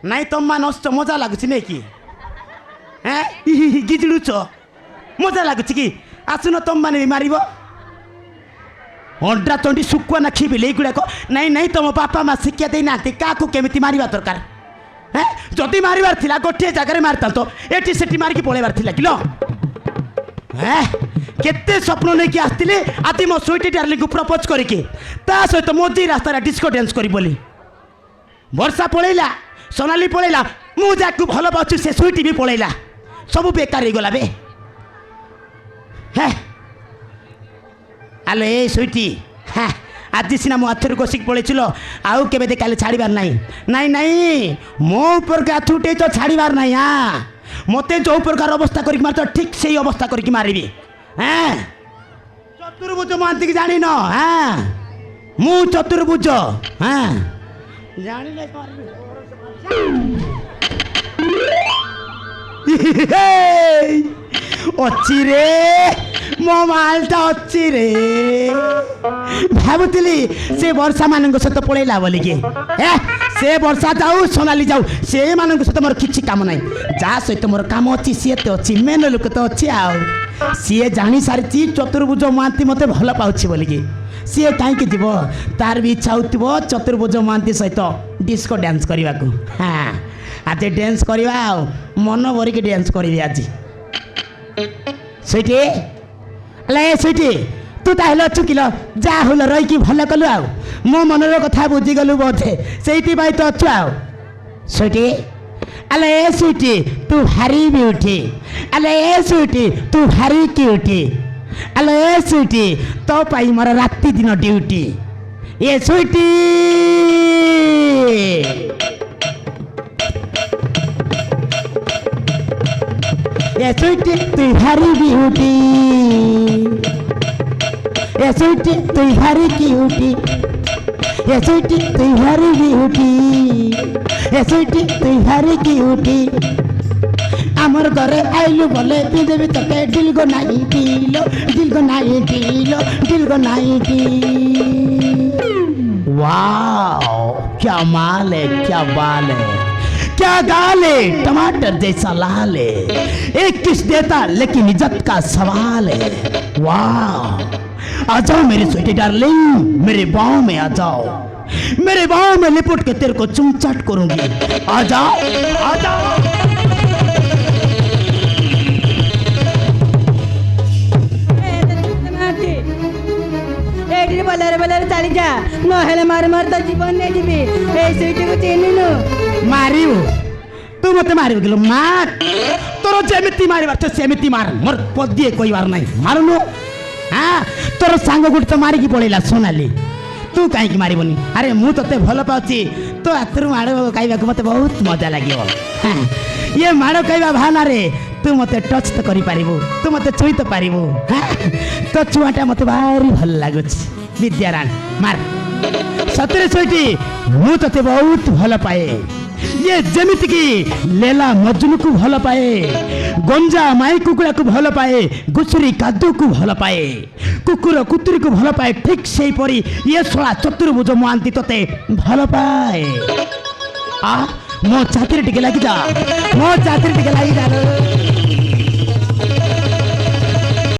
ନାଇଁ ତମମାନେ ଅସୁଛ ମଜା ଲାଗୁଛି ନାଇଁ କି ଗିଜିଡୁଛ ମଜା ଲାଗୁଛି କି ଆସୁନ ତମମାନେ ବି ମାରିବ ଅଣ୍ଡା ଚଣ୍ଡି ଶୁଖୁଆ ନା ଖିବିଲେ ଏଇଗୁଡ଼ାକ ନାଇଁ ନାଇଁ ତମ ବାପା ମା ଶିକ୍ଷା ଦେଇନାହାନ୍ତି କାହାକୁ କେମିତି ମାରିବା ଦରକାର ଯଦି ମାରିବାର ଥିଲା ଗୋଟିଏ ଜାଗାରେ ମାରିଥାନ୍ତ ଏଠି ସେଠି ମାରିକି ପଳେଇବାର ଥିଲା କିଲୋ କେତେ ସ୍ୱପ୍ନ ନେଇକି ଆସିଥିଲି ଆଜି ମୋ ସୁଇଟି ଡାର୍ଲିଂକୁ ପ୍ରପୋଜ କରିକି ତା ସହିତ ମଝି ରାସ୍ତାରେ ଡିସ୍କୋ ଡ୍ୟାନ୍ସ କରି ବୋଲି ବର୍ଷା ପଳେଇଲା सोनाली पलैला मु जाकू भल पाऊँ से सुईटी भी पलैला सब बेकार हो गला बे आलो ए सुईटी आज सीना मो हाथ कषिक पलैल आउ के काले छाड़बार नाई नाई नाई मो ऊपर हाथ उठे तो छाड़बार नाई मत जो प्रकार अवस्था कर मार तो ठीक से अवस्था करके मारिबी चतुर्भुज महांती की जानी न मु चतुर्भुज जानी अच्छी रे मो मालटा अच्छी रे भावुली से वर्षा मान सहित पलैला बोलिकी से वर्षा जाऊ सोनाली जाऊ से मान सहित मोर किसी काम ना जहाँ सहित मोर काम अच्छी सी तो अच्छी मेन लोक तो अच्छी सी जानी सारी चतुर्भुज महांती मत भल पाऊँ बोलिकी सी कहीं जीव तार भी इच्छा हो चतुर्भुज महांती सहित डिस्को डांस करने को हाँ आज डांस करवा मन भरिक डांस करी आज सुईटी अले सुईटी तू ताहले अच्छु किलो जा होल रही भल कलु आ मो मनर कथा बुझीगलु बोधे से तो अच्छु आ सुईटी अले ए सुईटी तू भारी ब्यूटी अले ए सुईटी तू भारी क्यूटी अले ए सुईटी तो पाई मोर राति दिन ड्यूटी ए सुईटी ए सुईटी तू भारी ब्यूटी ए सुईटी तू भारी क्यूटी ए सुईटी तू भारी ब्यूटी ए सुईटी तू भारी क्यूटी आमर घरे आइलु बोले पिदेवी तके दिलगो नाई दिलो दिलगो नाई दिलो दिलगो नाई दी वाओ क्या माल है क्या बाल है क्या गाले टमाटर जैसा लाल है एक किस देता लेकिन इज्जत का सवाल है वाह आ जाओ मेरी स्वीटी डार्लिंग मेरे बाहों में आ जाओ मेरे बाहों में लिपट के तेरे को चुमचाट करूंगी आ जाओ आ जाओ बलर बलर चली जा नहेले मार मार तो जीवन नहीं जीवी ए स्वीटी को चिन्हिनु मारिबु तू मत मारिबु किलो मार तोर जेमिति मारिबार तो सेमिति मार मोर पदिए कोइबार नाही मारुनु हां तोर सांग गुट तो मारी की पळेला सोनाली तू काहे की मारिबोनी अरे मु तते भलो पाउची तो हाथरु माडो काइबा को मते बहुत मजा लागियो ये माडो काइबा भाना रे तू मते टच तो करि पारिबो तू मते छुई तो पारिबो तो छुआटा मते भारी भल लागुछ विद्याराण मार सतरे सुईटी मु तते बहुत भल पाए ये जेमिति की लेला मजनू को भल पाए गंजा माई कुकुड़ा को भल पाए गुसुरी कादू को भल पाए कुकुर कुतुरी को भल पाए ठीक से परी ये सोला चतुर्भुज महांती तते भल पाए आ मो छाती टिके लागी जा मो छाती टिके लागी जा